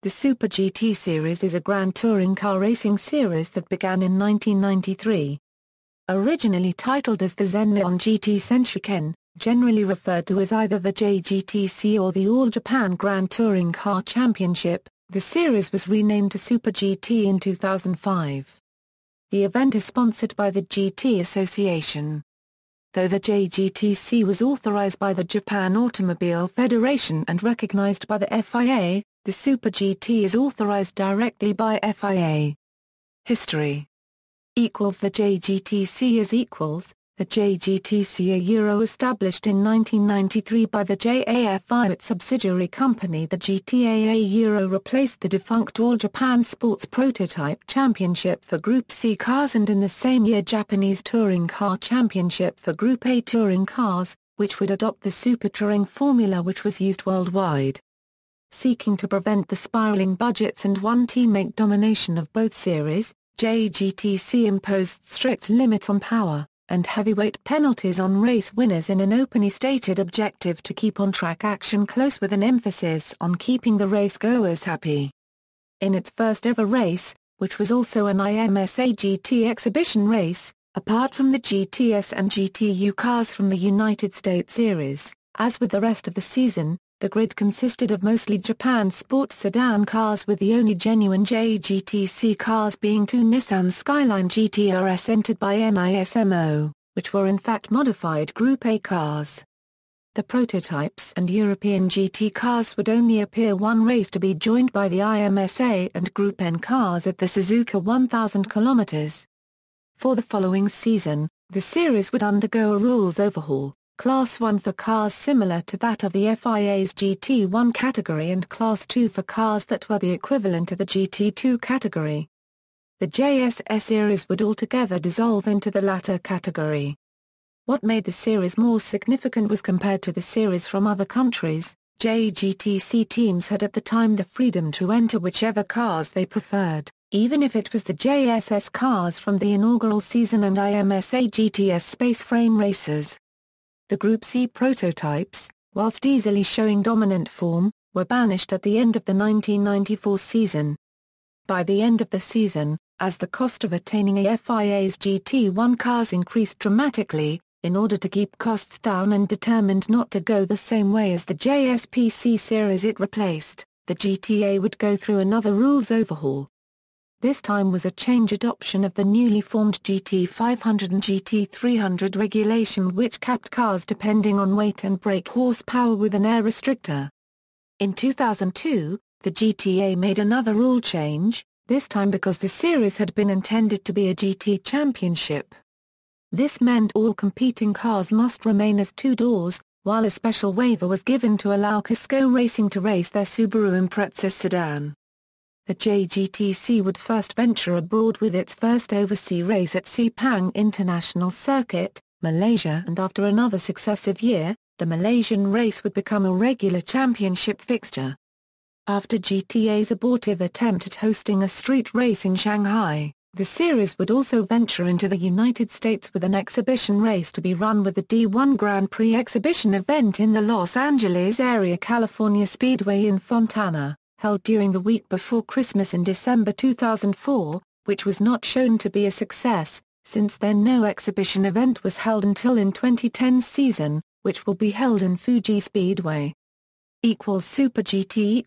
The Super GT series is a Grand Touring car racing series that began in 1993. Originally titled as the Zen Nihon GT Senshuken, generally referred to as either the JGTC or the All Japan Grand Touring Car Championship, the series was renamed to Super GT in 2005. The event is sponsored by the GT Association. Though the JGTC was authorized by the Japan Automobile Federation and recognized by the FIA, the Super GT is authorized directly by FIA. History == The JGTC is == The JGTC, a Euro established in 1993 by the JAFI, its subsidiary company. The GTAA Euro replaced the defunct All Japan Sports Prototype Championship for Group C cars, and in the same year Japanese Touring Car Championship for Group A touring cars, which would adopt the Super Touring formula which was used worldwide. Seeking to prevent the spiraling budgets and one teammate domination of both series, JGTC imposed strict limits on power and heavyweight penalties on race winners in an openly stated objective to keep on-track action close, with an emphasis on keeping the race-goers happy. In its first-ever race, which was also an IMSA GT exhibition race, apart from the GTS and GTU cars from the United States series, as with the rest of the season, the grid consisted of mostly Japan Sport sedan cars, with the only genuine JGTC cars being two Nissan Skyline GT-RS entered by NISMO, which were in fact modified Group A cars. The prototypes and European GT cars would only appear one race, to be joined by the IMSA and Group N cars at the Suzuka 1000 km. For the following season, the series would undergo a rules overhaul. Class 1 for cars similar to that of the FIA's GT1 category, and Class 2 for cars that were the equivalent to the GT2 category. The JSS series would altogether dissolve into the latter category. What made the series more significant was, compared to the series from other countries, JGTC teams had at the time the freedom to enter whichever cars they preferred, even if it was the JSS cars from the inaugural season and IMSA GTS space frame races. The Group C prototypes, whilst easily showing dominant form, were banished at the end of the 1994 season. By the end of the season, as the cost of attaining a FIA's GT1 cars increased dramatically, in order to keep costs down and determined not to go the same way as the JSPC series it replaced, the GTA would go through another rules overhaul. This time was a change adoption of the newly formed GT500 and GT300 regulation, which capped cars depending on weight and brake horsepower with an air restrictor. In 2002, the GTA made another rule change, this time because the series had been intended to be a GT championship. This meant all competing cars must remain as two doors, while a special waiver was given to allow Cusco Racing to race their Subaru Impreza sedan. The JGTC would first venture abroad with its first overseas race at Sepang International Circuit, Malaysia, and after another successive year, the Malaysian race would become a regular championship fixture. After GTA's abortive attempt at hosting a street race in Shanghai, the series would also venture into the United States with an exhibition race to be run with the D1 Grand Prix exhibition event in the Los Angeles area California Speedway in Fontana, held during the week before Christmas in December 2004, which was not shown to be a success. Since then no exhibition event was held until in 2010 season, which will be held in Fuji Speedway. Super GT .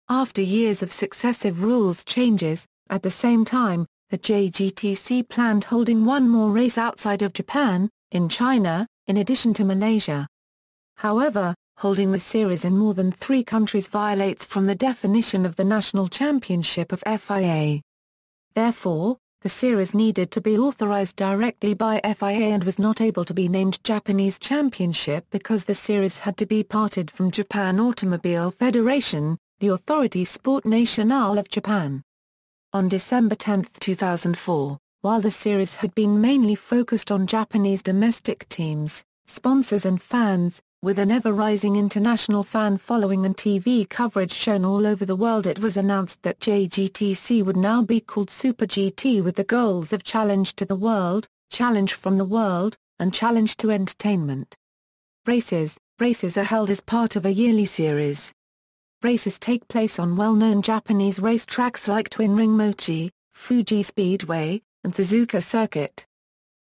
After years of successive rules changes, at the same time, the JGTC planned holding one more race outside of Japan, in China, in addition to Malaysia. However, holding the series in more than 3 countries violates from the definition of the National Championship of FIA. Therefore, the series needed to be authorized directly by FIA and was not able to be named Japanese Championship because the series had to be parted from Japan Automobile Federation, the authority Sport National of Japan. On December 10, 2004, while the series had been mainly focused on Japanese domestic teams, sponsors and fans, with an ever-rising international fan following and TV coverage shown all over the world, it was announced that JGTC would now be called Super GT, with the goals of Challenge to the World, Challenge from the World, and Challenge to Entertainment. Races are held as part of a yearly series. Races take place on well-known Japanese racetracks like Twin Ring Mochi, Fuji Speedway, and Suzuka Circuit.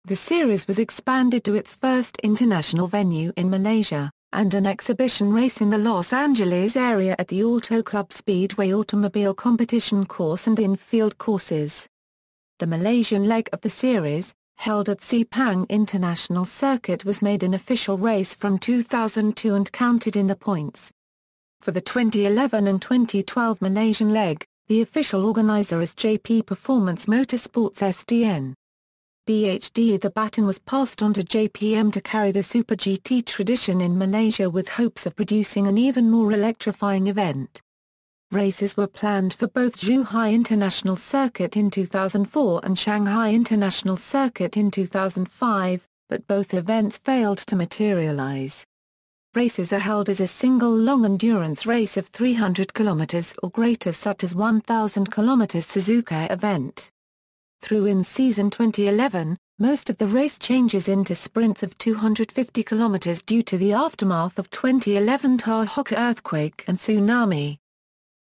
The series was expanded to its first international venue in Malaysia, and an exhibition race in the Los Angeles area at the Auto Club Speedway automobile competition course and infield courses. The Malaysian leg of the series, held at Sepang International Circuit, was made an official race from 2002 and counted in the points. For the 2011 and 2012 Malaysian leg, the official organizer is JP Performance Motorsports SDN. BHD. The baton was passed on to JPM to carry the Super GT tradition in Malaysia with hopes of producing an even more electrifying event. Races were planned for both Zhuhai International Circuit in 2004 and Shanghai International Circuit in 2005, but both events failed to materialize. Races are held as a single long-endurance race of 300 km or greater, such as 1,000 km Suzuka event. Through in-season 2011, most of the race changes into sprints of 250 km due to the aftermath of 2011 Tahoe earthquake and tsunami.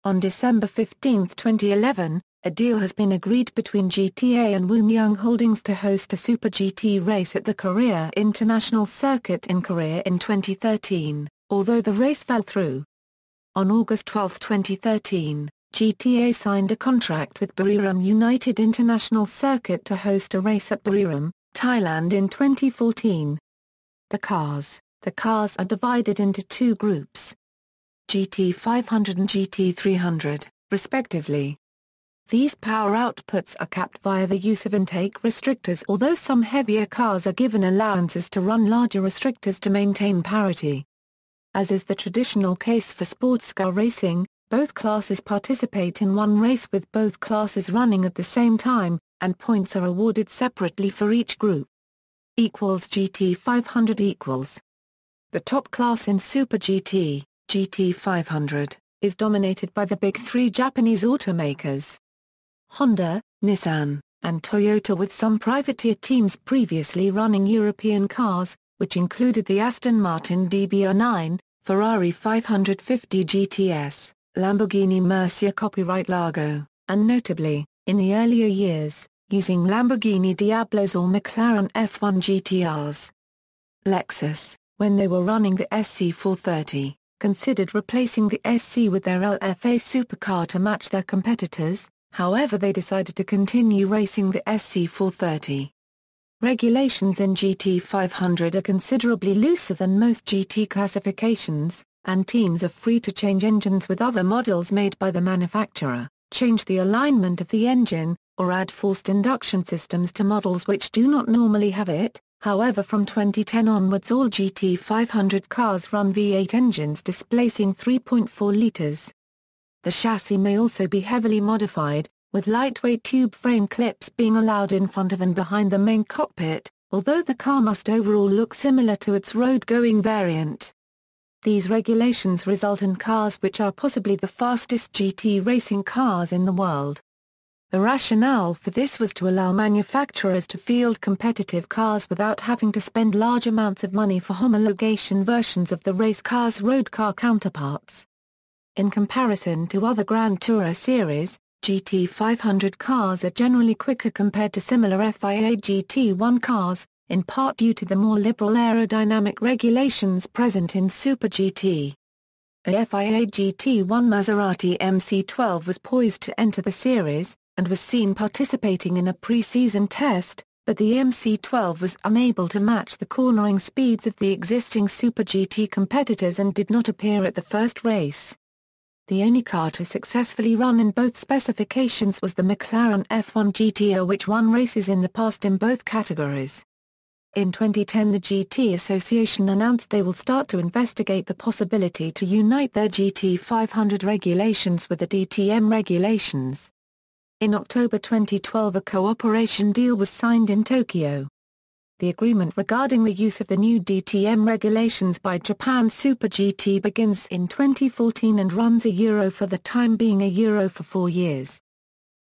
On December 15, 2011, a deal has been agreed between GTA and Woomyung Holdings to host a Super GT race at the Korea International Circuit in Korea in 2013, although the race fell through. On August 12, 2013, GTA signed a contract with Buriram United International Circuit to host a race at Buriram, Thailand in 2014. The cars are divided into two groups, GT500 and GT300, respectively. These power outputs are capped via the use of intake restrictors, although some heavier cars are given allowances to run larger restrictors to maintain parity. As is the traditional case for sports car racing, both classes participate in one race with both classes running at the same time, and points are awarded separately for each group. GT500 equals. The top class in Super GT, GT500, is dominated by the big three Japanese automakers: Honda, Nissan, and Toyota, with some privateer teams previously running European cars, which included the Aston Martin DBR9, Ferrari 550 GTS, Lamborghini Murcia Copyright Largo, and notably, in the earlier years, using Lamborghini Diablos or McLaren F1 GTRs. Lexus, when they were running the SC430, considered replacing the SC with their LFA supercar to match their competitors, however they decided to continue racing the SC430. Regulations in GT500 are considerably looser than most GT classifications, and teams are free to change engines with other models made by the manufacturer, change the alignment of the engine, or add forced induction systems to models which do not normally have it. However, from 2010 onwards all GT500 cars run V8 engines displacing 3.4 litres. The chassis may also be heavily modified, with lightweight tube frame clips being allowed in front of and behind the main cockpit, although the car must overall look similar to its road-going variant. These regulations result in cars which are possibly the fastest GT racing cars in the world. The rationale for this was to allow manufacturers to field competitive cars without having to spend large amounts of money for homologation versions of the race car's road car counterparts. In comparison to other Grand Tourer series, GT500 cars are generally quicker compared to similar FIA GT1 cars, in part due to the more liberal aerodynamic regulations present in Super GT. A FIA GT1 Maserati MC12 was poised to enter the series, and was seen participating in a pre-season test, but the MC12 was unable to match the cornering speeds of the existing Super GT competitors and did not appear at the first race. The only car to successfully run in both specifications was the McLaren F1 GTR, which won races in the past in both categories. In 2010 the GT Association announced they will start to investigate the possibility to unite their GT500 regulations with the DTM regulations. In October 2012 a cooperation deal was signed in Tokyo. The agreement regarding the use of the new DTM regulations by Japan Super GT begins in 2014 and runs €1 for the time being, €1 for 4 years.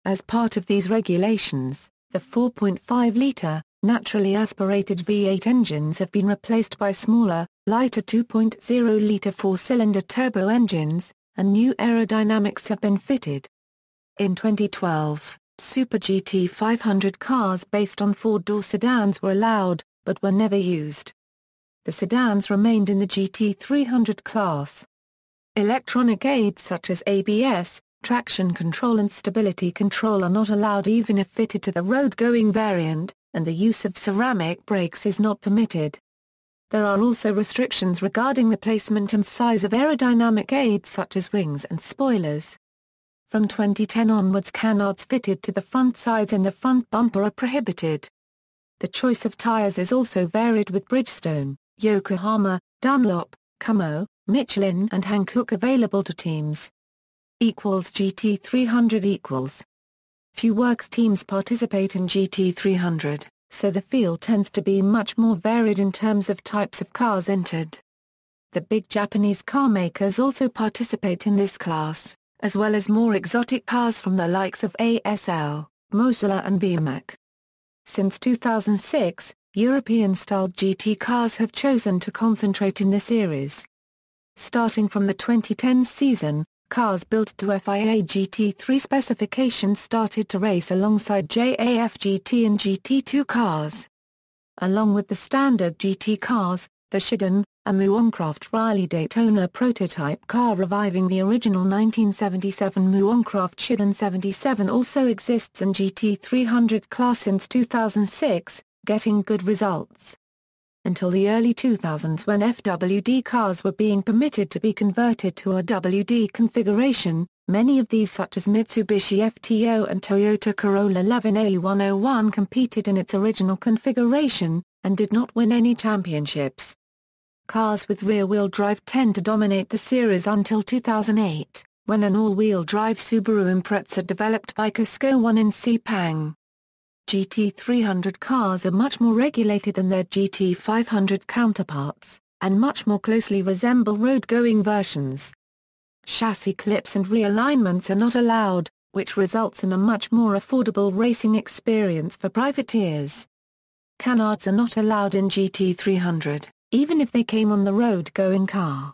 As part of these regulations, the 4.5-litre, naturally aspirated V8 engines have been replaced by smaller, lighter 2.0-litre 4-cylinder turbo engines, and new aerodynamics have been fitted. In 2012, Super GT 500 cars based on four-door sedans were allowed, but were never used. The sedans remained in the GT 300 class. Electronic aids such as ABS, traction control and stability control are not allowed even if fitted to the road-going variant, and the use of ceramic brakes is not permitted. There are also restrictions regarding the placement and size of aerodynamic aids such as wings and spoilers. From 2010 onwards, canards fitted to the front sides and the front bumper are prohibited. The choice of tires is also varied with Bridgestone, Yokohama, Dunlop, Como, Michelin and Hankook available to teams. GT 300 . Few works teams participate in GT 300, so the field tends to be much more varied in terms of types of cars entered. The big Japanese car makers also participate in this class, as well as more exotic cars from the likes of ASL, Mosela and BMAC. Since 2006, European-styled GT cars have chosen to concentrate in the series. Starting from the 2010 season, cars built to FIA GT3 specifications started to race alongside JAF GT and GT2 cars. Along with the standard GT cars, the Shiden, a Muoncraft Riley Daytona prototype car reviving the original 1977 Muoncraft Shiden 77, also exists in GT 300 class since 2006, getting good results. Until the early 2000s, when FWD cars were being permitted to be converted to a WD configuration, many of these such as Mitsubishi FTO and Toyota Corolla 11A101 competed in its original configuration, and did not win any championships. Cars with rear-wheel drive tend to dominate the series until 2008, when an all-wheel drive Subaru Impreza developed by Casco won in Sepang. GT 300 cars are much more regulated than their GT 500 counterparts, and much more closely resemble road-going versions. Chassis clips and realignments are not allowed, which results in a much more affordable racing experience for privateers. Canards are not allowed in GT 300, even if they came on the road-going car.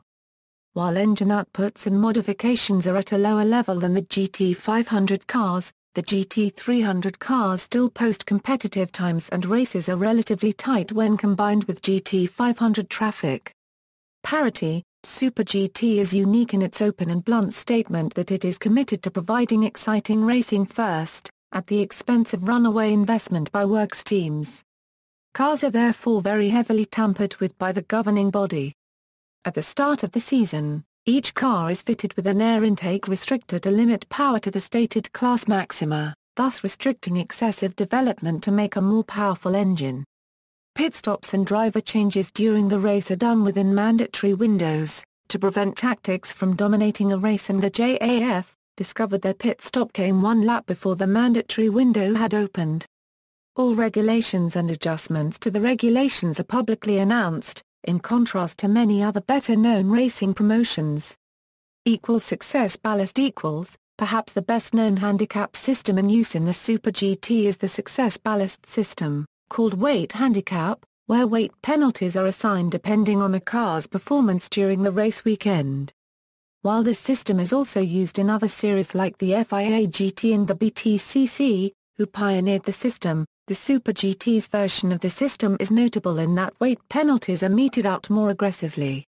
While engine outputs and modifications are at a lower level than the GT 500 cars, the GT 300 cars still post competitive times and races are relatively tight when combined with GT 500 traffic. Parity: Super GT is unique in its open and blunt statement that it is committed to providing exciting racing first, at the expense of runaway investment by works teams. Cars are therefore very heavily tampered with by the governing body. At the start of the season, each car is fitted with an air intake restrictor to limit power to the stated class maxima, thus restricting excessive development to make a more powerful engine. Pit stops and driver changes during the race are done within mandatory windows, to prevent tactics from dominating a race, and the JAF discovered their pit stop came one lap before the mandatory window had opened. All regulations and adjustments to the regulations are publicly announced, in contrast to many other better-known racing promotions. Success ballast equals, perhaps the best-known handicap system in use in the Super GT is the success ballast system, called weight handicap, where weight penalties are assigned depending on a car's performance during the race weekend. While this system is also used in other series like the FIA GT and the BTCC, who pioneered the system, the Super GT's version of the system is notable in that weight penalties are meted out more aggressively.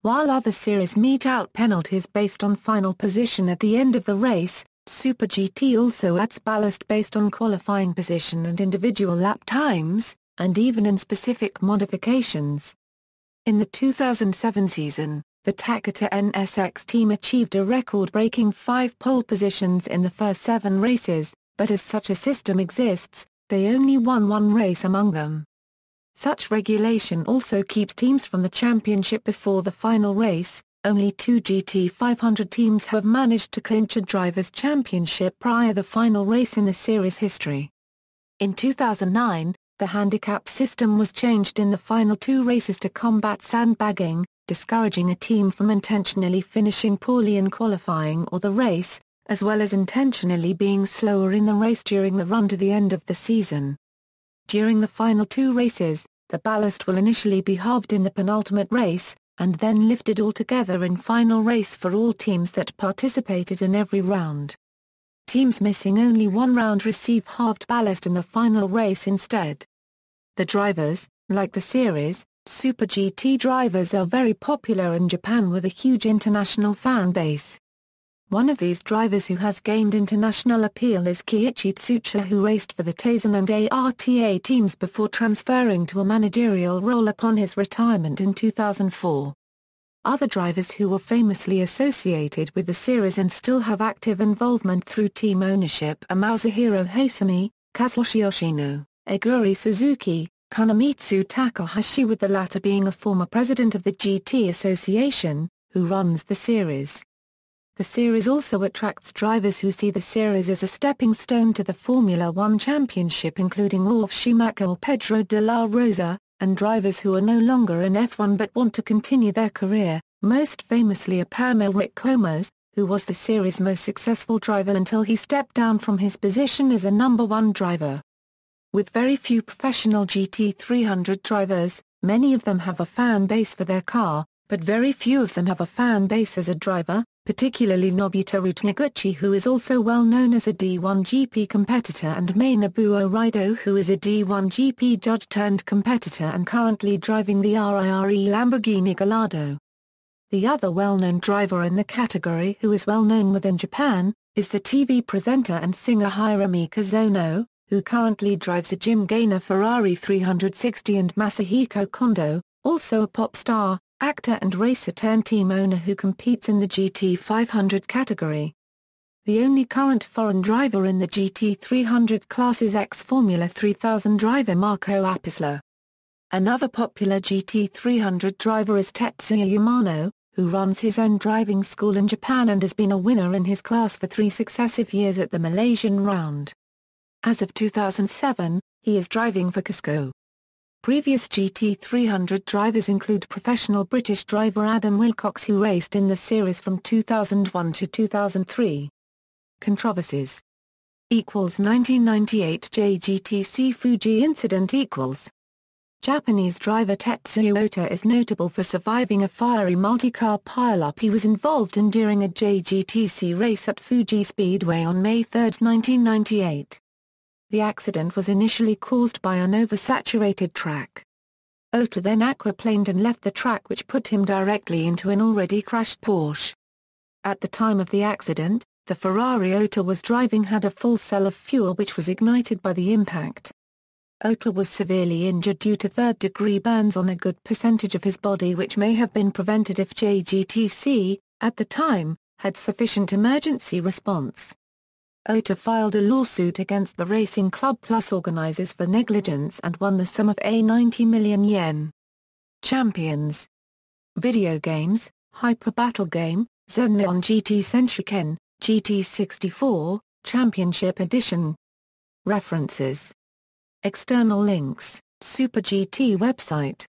While other series mete out penalties based on final position at the end of the race, Super GT also adds ballast based on qualifying position and individual lap times, and even in specific modifications. In the 2007 season, the Takata NSX team achieved a record-breaking 5 pole positions in the first 7 races, but as such a system exists, they only won 1 race among them. Such regulation also keeps teams from the championship before the final race. Only 2 GT 500 teams have managed to clinch a drivers' championship prior the final race in the series history. In 2009, the handicap system was changed in the final 2 races to combat sandbagging, discouraging a team from intentionally finishing poorly in qualifying or the race, as well as intentionally being slower in the race during the run to the end of the season. During the final 2 races, the ballast will initially be halved in the penultimate race, and then lifted all together in final race for all teams that participated in every round. Teams missing only one round receive halved ballast in the final race instead. The drivers, like the series, Super GT drivers are very popular in Japan with a huge international fan base. One of these drivers who has gained international appeal is Kiichi Tsuchiya, who raced for the Taisen and ARTA teams before transferring to a managerial role upon his retirement in 2004. Other drivers who were famously associated with the series and still have active involvement through team ownership are Masahiro Hasumi, Kazuyoshi Yoshino, Aguri Suzuki, Kanemitsu Takahashi, with the latter being a former president of the GT Association, who runs the series. The series also attracts drivers who see the series as a stepping stone to the Formula One Championship, including Ralf Schumacher or Pedro de la Rosa, and drivers who are no longer in F1 but want to continue their career, most famously Apamil Rick, who was the series' most successful driver until he stepped down from his position as a number one driver. With very few professional GT300 drivers, many of them have a fan base for their car, but very few of them have a fan base as a driver, particularly Nobutaro Taniguchi, who is also well known as a D1 GP competitor, and Mei Nobuo Raido, who is a D1 GP judge turned competitor and currently driving the RIRE Lamborghini Gallardo. The other well-known driver in the category who is well known within Japan, is the TV presenter and singer Hiromi Kazono, who currently drives a Jim Gaynor Ferrari 360, and Masahiko Kondo, also a pop star, actor and racer turned team owner who competes in the GT500 category. The only current foreign driver in the GT300 class is ex-Formula 3000 driver Marco Apisla. Another popular GT300 driver is Tetsuya Yamano, who runs his own driving school in Japan and has been a winner in his class for 3 successive years at the Malaysian round. As of 2007, he is driving for Casco. Previous GT300 drivers include professional British driver Adam Wilcox, who raced in the series from 2001 to 2003. Controversies. 1998 JGTC Fuji incident. Japanese driver Tetsuya Ota is notable for surviving a fiery multi-car pileup he was involved in during a JGTC race at Fuji Speedway on May 3, 1998. The accident was initially caused by an oversaturated track. Ota then aquaplaned and left the track, which put him directly into an already crashed Porsche. At the time of the accident, the Ferrari Ota was driving had a full cell of fuel which was ignited by the impact. Ota was severely injured due to third-degree burns on a good percentage of his body, which may have been prevented if JGTC, at the time, had sufficient emergency response. Ota filed a lawsuit against the Racing Club Plus organizers for negligence and won the sum of 90 million yen. Champions. Video games, Hyper Battle Game, Zen Nihon GT Senshuken, GT64, Championship Edition. References. External links, Super GT website.